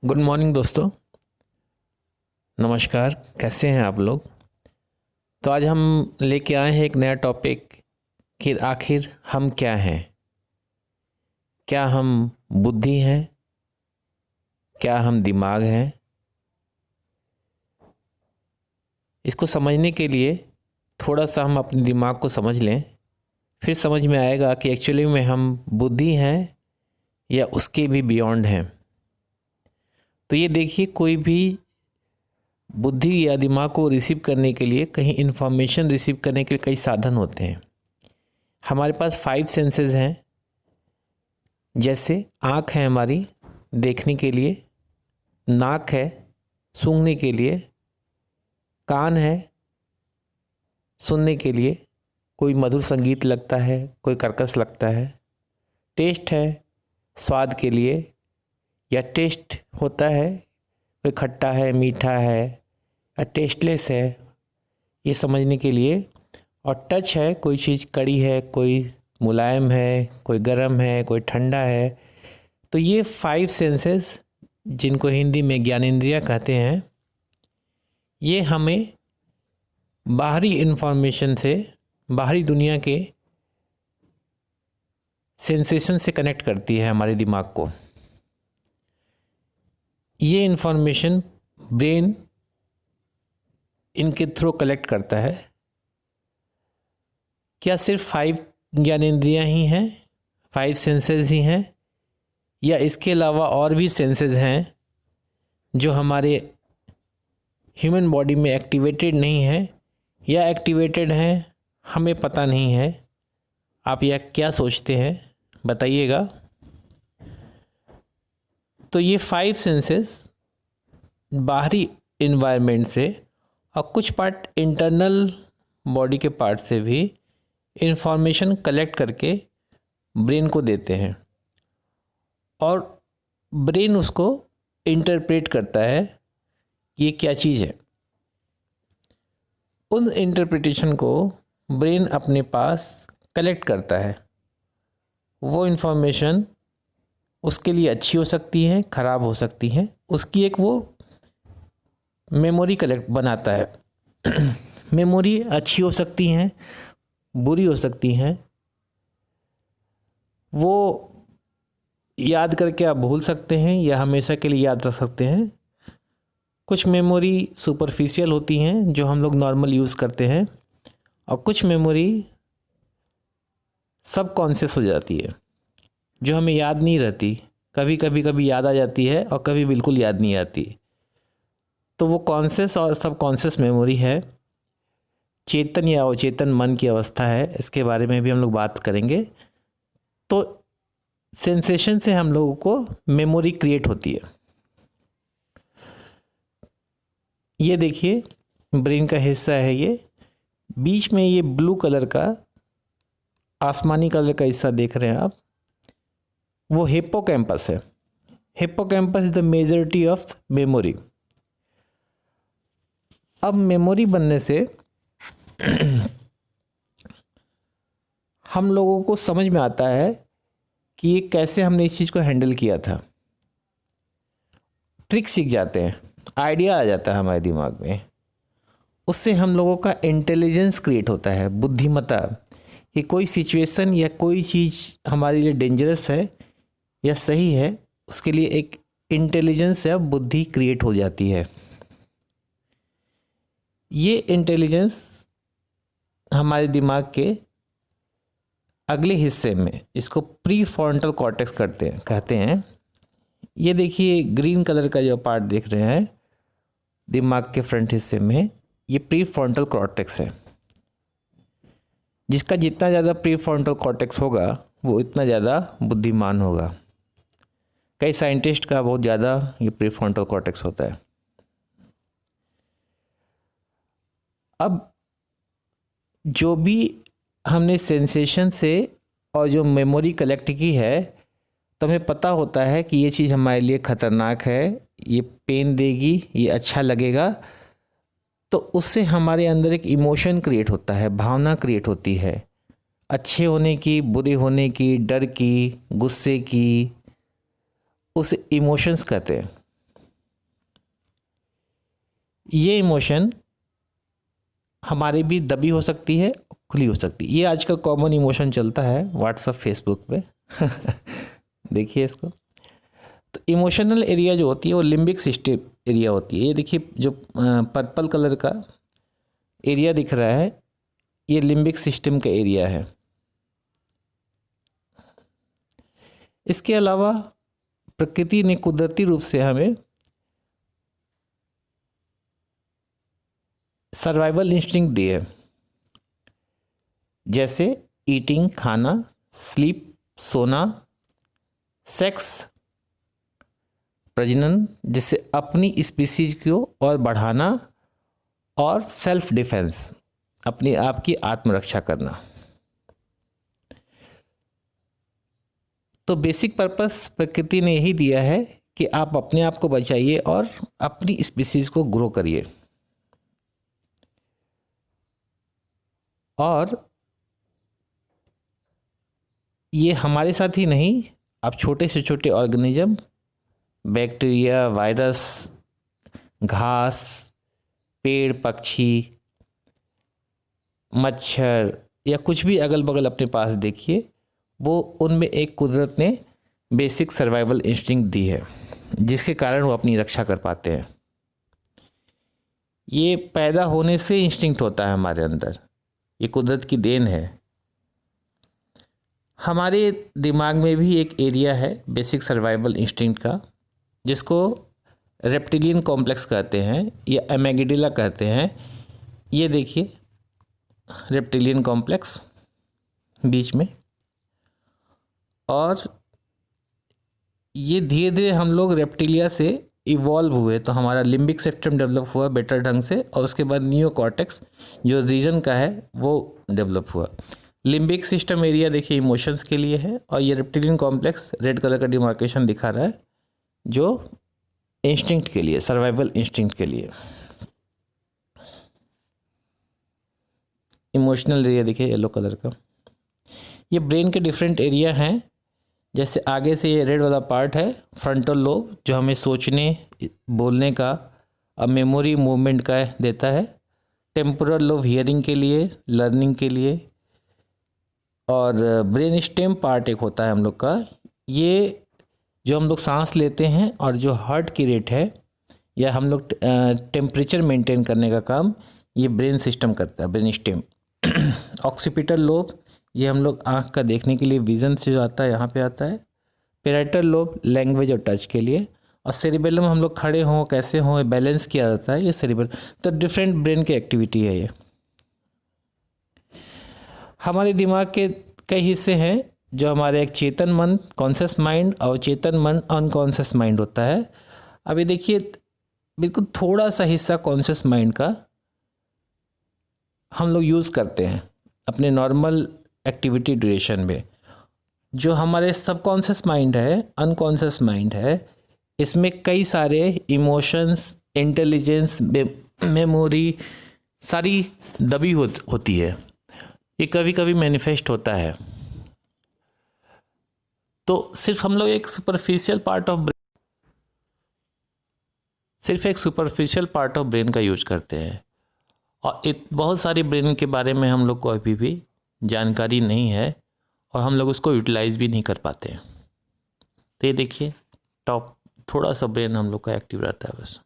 Good morning दोस्तों। नमस्कार, कैसे हैं आप लोग। तो आज हम लेके आए हैं एक नया टॉपिक कि आखिर हम क्या हैं। क्या हम बुद्धि हैं, क्या हम दिमाग हैं। इसको समझने के लिए थोड़ा सा हम अपने दिमाग को समझ लें, फिर समझ में आएगा कि एक्चुअली में हम बुद्धि हैं या उसके भी बियॉन्ड हैं। तो ये देखिए, कोई भी बुद्धि या दिमाग को रिसीव करने के लिए, कहीं इन्फॉर्मेशन रिसीव करने के लिए कई साधन होते हैं। हमारे पास 5 सेंसेस हैं, जैसे आँख है हमारी देखने के लिए, नाक है सूंघने के लिए, कान है सुनने के लिए, कोई मधुर संगीत लगता है, कोई कर्कश लगता है। टेस्ट है स्वाद के लिए, या टेस्ट होता है कोई खट्टा है, मीठा है या टेस्टलेस है, ये समझने के लिए। और टच है, कोई चीज़ कड़ी है, कोई मुलायम है, कोई गर्म है, कोई ठंडा है। तो ये 5 सेंसेस, जिनको हिंदी में ज्ञानेंद्रियाँ कहते हैं, ये हमें बाहरी इन्फॉर्मेशन से, बाहरी दुनिया के सेंसेशन से कनेक्ट करती है हमारे दिमाग को। ये इन्फॉर्मेशन ब्रेन इनके थ्रू कलेक्ट करता है। क्या सिर्फ 5 ज्ञानेंद्रियाँ ही हैं, 5 सेंसेस ही हैं, या इसके अलावा और भी सेंसेस हैं जो हमारे ह्यूमन बॉडी में एक्टिवेटेड नहीं है, या एक्टिवेटेड हैं हमें पता नहीं है। आप यह क्या सोचते हैं बताइएगा। तो ये 5 सेंसेस बाहरी इन्वायरमेंट से और कुछ पार्ट इंटरनल बॉडी के पार्ट से भी इंफॉर्मेशन कलेक्ट करके ब्रेन को देते हैं, और ब्रेन उसको इंटरप्रेट करता है ये क्या चीज़ है। उन इंटरप्रिटेशन को ब्रेन अपने पास कलेक्ट करता है। वो इन्फॉर्मेशन उसके लिए अच्छी हो सकती है, ख़राब हो सकती है, उसकी एक वो मेमोरी कलेक्ट बनाता है। मेमोरी अच्छी हो सकती हैं, बुरी हो सकती हैं। वो याद करके आप भूल सकते हैं या हमेशा के लिए याद रख सकते हैं। कुछ मेमोरी सुपरफिशियल होती हैं जो हम लोग नॉर्मल यूज़ करते हैं, और कुछ मेमोरी सबकॉन्शियस हो जाती है जो हमें याद नहीं रहती। कभी याद आ जाती है और कभी बिल्कुल याद नहीं आती। तो वो कॉन्शियस और सबकॉन्शियस मेमोरी है, चेतन या अवचेतन मन की अवस्था है। इसके बारे में भी हम लोग बात करेंगे। तो सेंसेशन से हम लोगों को मेमोरी क्रिएट होती है। ये देखिए, ब्रेन का हिस्सा है ये। बीच में ये ब्लू कलर का, आसमानी कलर का हिस्सा देख रहे हैं आप, वो हिप्पोकैम्पस है। Hippocampus is the majority of memory. अब मेमोरी बनने से हम लोगों को समझ में आता है कि ये कैसे हमने इस चीज़ को हैंडल किया था। ट्रिक सीख जाते हैं, आइडिया आ जाता है हमारे दिमाग में। उससे हम लोगों का इंटेलिजेंस क्रिएट होता है, बुद्धिमत्ता, कि कोई सिचुएशन या कोई चीज़ हमारे लिए डेंजरस है या सही है, उसके लिए एक इंटेलिजेंस या बुद्धि क्रिएट हो जाती है। ये इंटेलिजेंस हमारे दिमाग के अगले हिस्से में, इसको प्री फ्रंटल कॉर्टेक्स कहते हैं। ये देखिए, ग्रीन कलर का जो पार्ट देख रहे हैं दिमाग के फ्रंट हिस्से में, ये प्री फ्रंटल कॉर्टेक्स है। जिसका जितना ज़्यादा प्री फ्रंटल कॉर्टेक्स होगा वो इतना ज़्यादा बुद्धिमान होगा। कई साइंटिस्ट का बहुत ज़्यादा ये प्री फ्रंटल कॉर्टेक्स होता है। अब जो भी हमने सेंसेशन से और जो मेमोरी कलेक्ट की है, तो हमें पता होता है कि ये चीज़ हमारे लिए ख़तरनाक है, ये पेन देगी, ये अच्छा लगेगा। तो उससे हमारे अंदर एक इमोशन क्रिएट होता है, भावना क्रिएट होती है, अच्छे होने की, बुरे होने की, डर की, गुस्से की। उसे इमोशंस कहते हैं। ये इमोशन हमारी भी दबी हो सकती है, खुली हो सकती है। ये आजकल कॉमन इमोशन चलता है व्हाट्सएप फेसबुक पे देखिए इसको। तो इमोशनल एरिया जो होती है वो लिम्बिक सिस्टम एरिया होती है। ये देखिए जो पर्पल कलर का एरिया दिख रहा है, ये लिम्बिक सिस्टम का एरिया है। इसके अलावा प्रकृति ने कुदरती रूप से हमें सर्वाइवल इंस्टिंक्ट दी है, जैसे ईटिंग खाना, स्लीप सोना, सेक्स प्रजनन, जिससे अपनी स्पीसीज को और बढ़ाना, और सेल्फ डिफेंस अपने आप की आत्मरक्षा करना। तो बेसिक पर्पस प्रकृति ने यही दिया है कि आप अपने आप को बचाइए और अपनी स्पीसीज को ग्रो करिए। और ये हमारे साथ ही नहीं, अब छोटे से छोटे ऑर्गेनिज्म, बैक्टीरिया, वायरस, घास, पेड़, पक्षी, मच्छर या कुछ भी अगल बगल अपने पास देखिए, वो उनमें एक कुदरत ने बेसिक सर्वाइवल इंस्टिंक्ट दी है, जिसके कारण वो अपनी रक्षा कर पाते हैं। ये पैदा होने से इंस्टिंक्ट होता है हमारे अंदर, ये कुदरत की देन है। हमारे दिमाग में भी एक एरिया है बेसिक सर्वाइवल इंस्टिंक्ट का, जिसको रेप्टिलियन कॉम्प्लेक्स कहते हैं या एमेगिडिला कहते हैं। ये देखिए रेप्टिलियन कॉम्प्लेक्स बीच में, और ये धीरे धीरे हम लोग रेप्टिलिया से इवॉल्व हुए, तो हमारा लिम्बिक सिस्टम डेवलप हुआ बेटर ढंग से, और उसके बाद नियोकॉर्टेक्स जो रीजन का है वो डेवलप हुआ। लिम्बिक सिस्टम एरिया देखिए इमोशंस के लिए है, और ये रेप्टिलियन कॉम्प्लेक्स रेड कलर का डिमार्केशन दिखा रहा है जो इंस्टिंक्ट के लिए, सर्वाइवल इंस्टिंक्ट के लिए। इमोशनल एरिया देखिए येलो कलर का। ये ब्रेन के डिफरेंट एरिया हैं, जैसे आगे से ये रेड वाला पार्ट है फ्रंटल लोब, जो हमें सोचने बोलने का और मेमोरी मूवमेंट का देता है। टेम्पोरल लोब हियरिंग के लिए, लर्निंग के लिए। और ब्रेन स्टेम पार्ट एक होता है हम लोग का, ये जो हम लोग सांस लेते हैं और जो हार्ट की रेट है या हम लोग टेम्परेचर मेंटेन करने का काम ये ब्रेन सिस्टम करता है, ब्रेन स्टेम। ऑक्सीपिटल लोब ये हम लोग आँख का देखने के लिए, विजन से जो आता है यहाँ पे आता है। पेराइटल लोब लैंग्वेज और टच के लिए। और सेरिबेलम हम लोग खड़े हों कैसे हों बैलेंस किया जाता है, ये सेरिबेलम। तो डिफरेंट ब्रेन की एक्टिविटी है ये। हमारे दिमाग के कई हिस्से हैं, जो हमारे एक चेतन मन कॉन्शियस माइंड और चेतन मन अनकॉन्शियस माइंड होता है। अभी देखिए बिल्कुल थोड़ा सा हिस्सा कॉन्शियस माइंड का हम लोग यूज़ करते हैं अपने नॉर्मल एक्टिविटी ड्यूरेशन में। जो हमारे सबकॉन्शियस माइंड है, अनकॉन्शियस माइंड है, इसमें कई सारे इमोशंस, इंटेलिजेंस, मेमोरी सारी दबी होती है। ये कभी कभी मैनिफेस्ट होता है। तो सिर्फ हम लोग एक सुपरफिशियल पार्ट ऑफ ब्रेन का यूज करते हैं, और बहुत सारी ब्रेन के बारे में हम लोग को अभी भी जानकारी नहीं है, और हम लोग उसको यूटिलाइज भी नहीं कर पाते हैं। तो ये देखिए टॉप थोड़ा सा ब्रेन हम लोग का एक्टिव रहता है बस।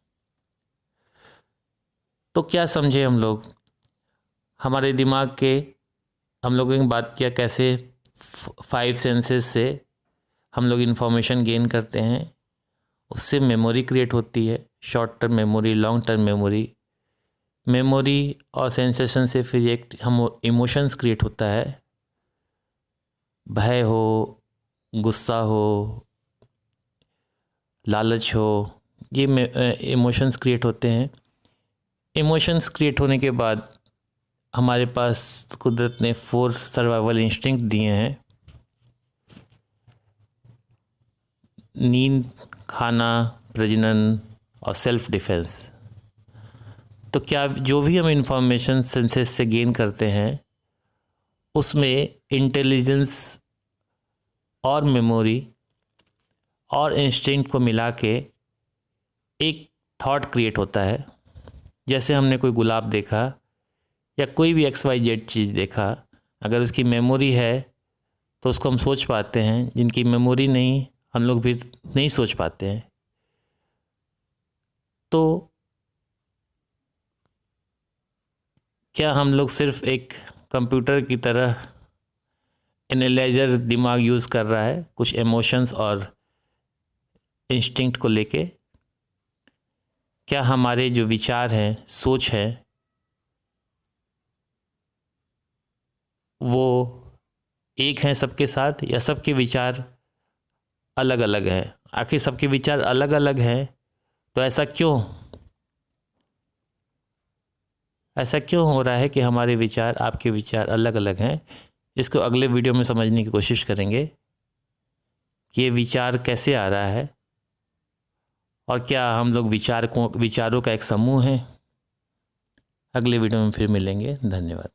तो क्या समझे हम लोग हमारे दिमाग के, हम लोगों ने बात किया कैसे 5 सेंसेस से हम लोग इन्फॉर्मेशन गेन करते हैं, उससे मेमोरी क्रिएट होती है, short term memory, long term memory और सेंसेशन से फिर एक हम इमोशंस क्रिएट होता है, भय हो, गुस्सा हो, लालच हो, ये इमोशंस क्रिएट होते हैं। इमोशंस क्रिएट होने के बाद हमारे पास कुदरत ने 4 सर्वाइवल इंस्टिंक्ट दिए हैं, नींद, खाना, प्रजनन और सेल्फ डिफेंस। तो क्या जो भी हम इंफॉर्मेशन सेंसेस से गेन करते हैं उसमें इंटेलिजेंस और मेमोरी और इंस्टिंक्ट को मिला के एक थॉट क्रिएट होता है, जैसे हमने कोई गुलाब देखा या कोई भी XYZ चीज़ देखा, अगर उसकी मेमोरी है तो उसको हम सोच पाते हैं, जिनकी मेमोरी नहीं हम लोग भी नहीं सोच पाते हैं। तो क्या हम लोग सिर्फ एक कंप्यूटर की तरह एनालाइजर दिमाग यूज़ कर रहा है कुछ इमोशंस और इंस्टिंक्ट को लेके? क्या हमारे जो विचार हैं, सोच है, वो एक हैं सबके साथ, या सबके विचार अलग अलग है? आखिर सबके विचार अलग अलग हैं तो ऐसा क्यों हो रहा है कि हमारे विचार, आपके विचार अलग अलग हैं? इसको अगले वीडियो में समझने की कोशिश करेंगे कि ये विचार कैसे आ रहा है और क्या हम लोग विचारों का एक समूह हैं। अगले वीडियो में फिर मिलेंगे। धन्यवाद।